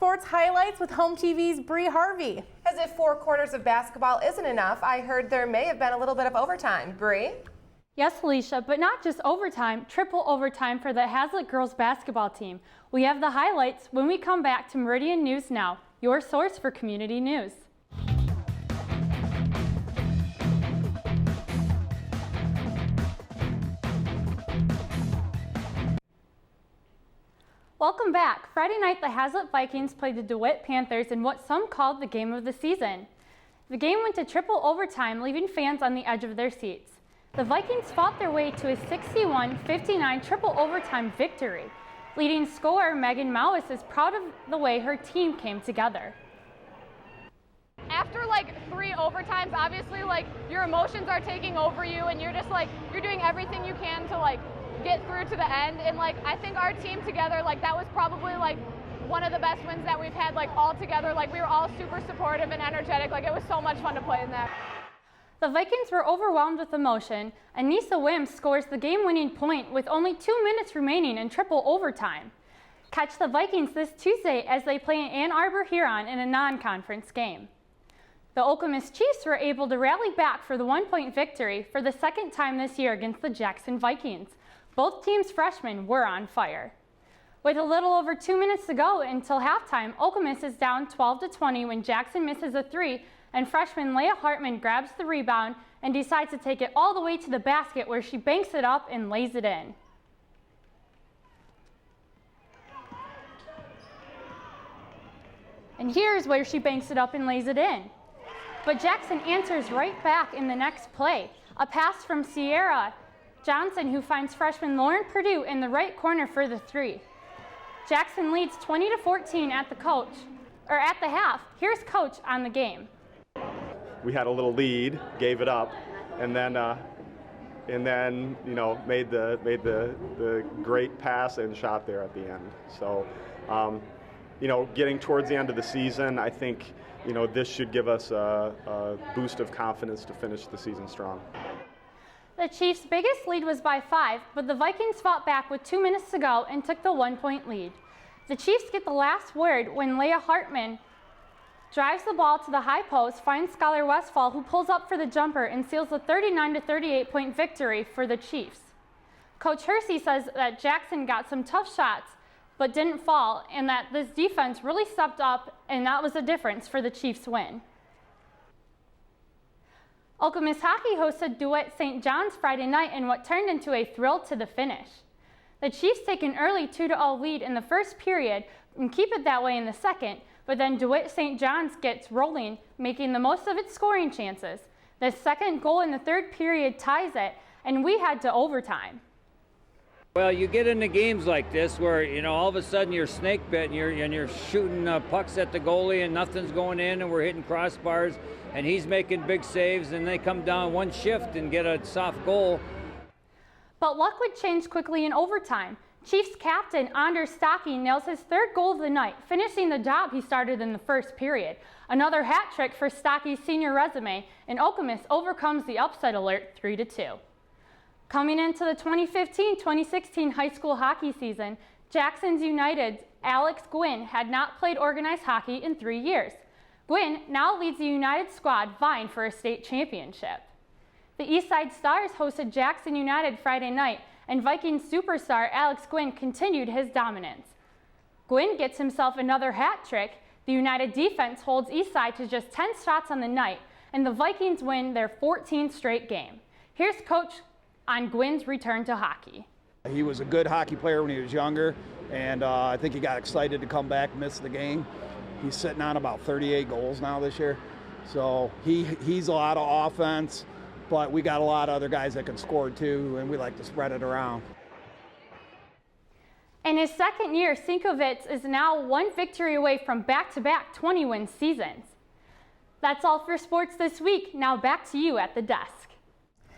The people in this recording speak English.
sports highlights with Home TV's Bree Harvey. As if 4 quarters of basketball isn't enough, I heard there may have been a little bit of overtime. Bree? Yes, Alicia, but not just overtime, triple overtime for the Haslett girls basketball team. We have the highlights when we come back to Meridian News Now, your source for community news. Welcome back. Friday night, the Haslett Vikings played the Dewitt Panthers in what some called the game of the season. The game went to triple overtime, leaving fans on the edge of their seats. The Vikings fought their way to a 61-59 triple overtime victory. Leading scorer Megan Mowis is proud of the way her team came together. After 3 overtimes, obviously your emotions are taking over you and you're just you're doing everything you can to get through to the end, and I think our team together, that was probably one of the best wins that we've had all together. We were all super supportive and energetic. It was so much fun to play in that. The Vikings were overwhelmed with emotion, and Nisa Wim scores the game-winning point with only 2 minutes remaining in triple overtime. Catch the Vikings this Tuesday as they play in Ann Arbor Huron in a non-conference game. The Okemos Chiefs were able to rally back for the 1-point victory for the second time this year against the Jackson Vikings. Both teams' freshmen were on fire. With a little over 2 minutes to go until halftime, Okemos is down 12-20 when Jackson misses a 3, and freshman Leah Hartman grabs the rebound and decides to take it all the way to the basket, where she banks it up and lays it in. And here's where she banks it up and lays it in. But Jackson answers right back in the next play. A pass from Sierra Johnson, who finds freshman Lauren Purdue in the right corner for the 3. Jackson leads 20-14 at the half. Here's Coach on the game. We had a little lead, gave it up, and then made the great pass and shot there at the end. So, getting towards the end of the season, I think this should give us a boost of confidence to finish the season strong. The Chiefs' biggest lead was by 5, but the Vikings fought back with 2 minutes to go and took the 1-point lead. The Chiefs get the last word when Leah Hartman drives the ball to the high post, finds Skylar Westfall, who pulls up for the jumper and seals the 39-38 point victory for the Chiefs. Coach Hersey says that Jackson got some tough shots but didn't fall, and that this defense really stepped up, and that was the difference for the Chiefs' win. Okemos Hockey hosted Dewitt St. John's Friday night in what turned into a thrill to the finish. The Chiefs take an early 2-0 lead in the first period and keep it that way in the second, but then Dewitt St. John's gets rolling, making the most of its scoring chances. The second goal in the third period ties it, and we head to overtime. Well, you get into games like this where, all of a sudden you're snake bit and you're shooting pucks at the goalie and nothing's going in, and we're hitting crossbars and he's making big saves, and they come down one shift and get a soft goal. But luck would change quickly in overtime. Chiefs captain Anders Stocky nails his 3rd goal of the night, finishing the job he started in the first period. Another hat trick for Stocky's senior resume, and Okemos overcomes the upset alert 3-2. Coming into the 2015-2016 high school hockey season, Jackson's United's Alex Gwynn had not played organized hockey in 3 years. Gwynn now leads the United squad vying for a state championship. The Eastside Stars hosted Jackson United Friday night, and Vikings superstar Alex Gwynn continued his dominance. Gwynn gets himself another hat trick. The United defense holds Eastside to just 10 shots on the night, and the Vikings win their 14th straight game. Here's Coach on Gwynn's return to hockey. He was a good hockey player when he was younger, and I think he got excited to come back and miss the game. He's sitting on about 38 goals now this year. So he's a lot of offense, but we got a lot of other guys that can score too, and we like to spread it around. In his second year, Sinkovitz is now 1 victory away from back-to-back 20-win seasons. That's all for sports this week. Now back to you at the desk.